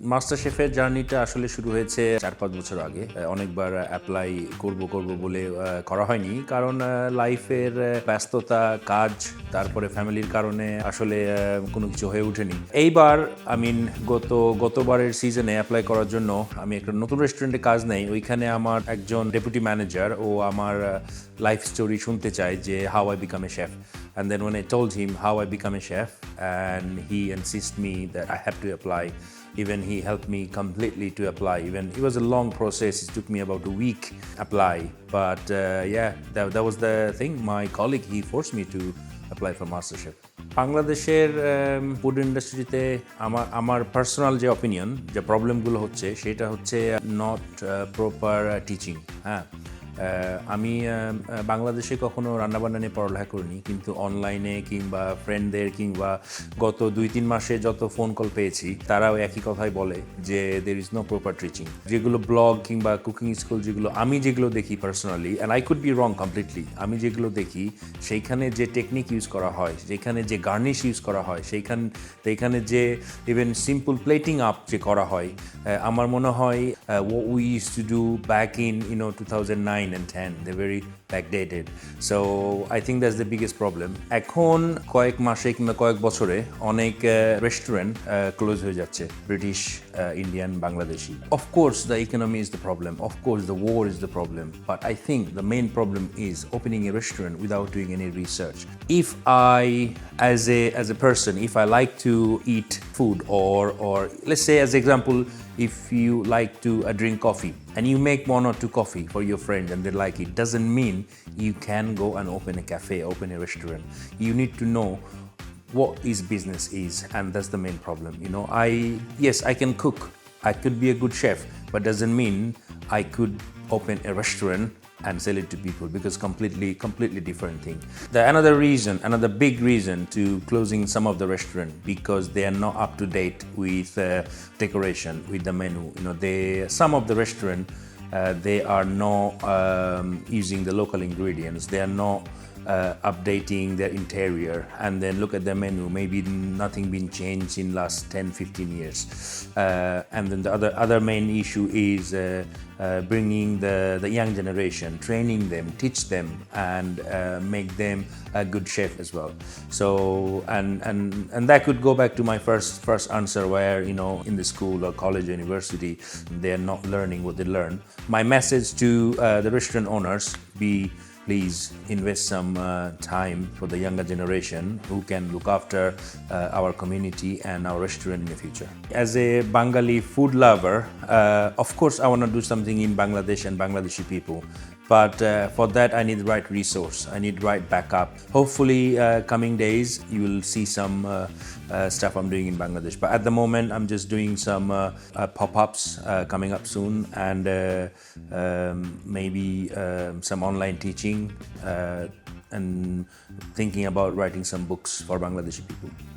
Master শেফের জার্নিটা আসলে শুরু হয়েছে ৪-৫ বছর আগে। অনেকবার অ্যাপ্লাই করব বলে করা হয়নি। কারণ লাইফের ব্যস্ততা, কাজ, তারপরে ফ্যামিলির কারণে আসলে কোনো কিছু হয়ে ওঠেনি। এইবার গতবারের সিজনে অ্যাপ্লাই করার জন্য আমি একটা নতুন রেস্টুরেন্টে কাজ নেই। ওইখানে আমার একজন ডেপুটি ম্যানেজার ও আমার লাইফ স্টোরি শুনতে চায় যে how I become a chef. And then when I told him how I become a chef, and he insisted me that I have to apply. Even he helped me completely to apply. Even it was a long process. It took me about a week apply. But that was the thing. My colleague, he forced me to apply for MasterChef. বাংলাদেশের food ইন্ডাস্ট্রিতে আমার personal যে opinion, যে প্রবলেমগুলো হচ্ছে সেটা হচ্ছে not proper teaching. হ্যাঁ, আমি বাংলাদেশে কখনো রান্নাবান্না নিয়ে পড়ালেখা করিনি, কিন্তু অনলাইনে কিংবা ফ্রেন্ডদের কিংবা গত 2-3 মাসে যত ফোন কল পেয়েছি তারাও একই কথাই বলে যে there is no proper teaching. যেগুলো ব্লগ কিংবা কুকিং স্কুল যেগুলো দেখি personally, and I could be wrong completely, আমি যেগুলো দেখি সেইখানে যে টেকনিক ইউজ করা হয়, সেইখানে যে গার্নিশ ইউজ করা হয়, সেইখানে যে ইভেন সিম্পল প্লেটিং আপ যে করা হয়, আমার মনে হয় what we used to do back in 2009 and 10, they're very backdated. So I think that's the biggest problem. এখন কয়েক মাসে কিংবা কয়েক বছরে অনেক রেস্টুরেন্ট ক্লোজ হয়ে যাচ্ছে, British, Indian, Bangladeshi. Of course the economy is the problem, of course the war is the problem, but I think the main problem is opening a restaurant without doing any research. If I as a person, if I like to eat food, or let's say as example, if you like to drink coffee and you make 1 or 2 coffee for your friends and they like it, doesn't mean you can go and open a cafe, open a restaurant. You need to know what this business is, and that's the main problem. Yes, I can cook, I could be a good chef, but doesn't mean I could open a restaurant and sell it to people, because completely different thing. Another big reason to closing some of the restaurant, because they are not up to date with decoration, with the menu. Some of the restaurant they are not using the local ingredients. They are not updating their interior, and then look at the menu, maybe nothing been changed in last 10-15 years. And then the other main issue is bringing the young generation, training them, teach them, and make them a good chef as well. So and that could go back to my first answer, where in the school or college or university they are not learning what they learn. My message to the restaurant owners be, please invest some time for the younger generation who can look after our community and our restaurant in the future. As a Bengali food lover, of course I want to do something in Bangladesh and Bangladeshi people. But for that, I need the right resource. I need right backup. Hopefully, coming days, you will see some stuff I'm doing in Bangladesh. But at the moment, I'm just doing some pop-ups coming up soon, and maybe some online teaching, and thinking about writing some books for Bangladeshi people.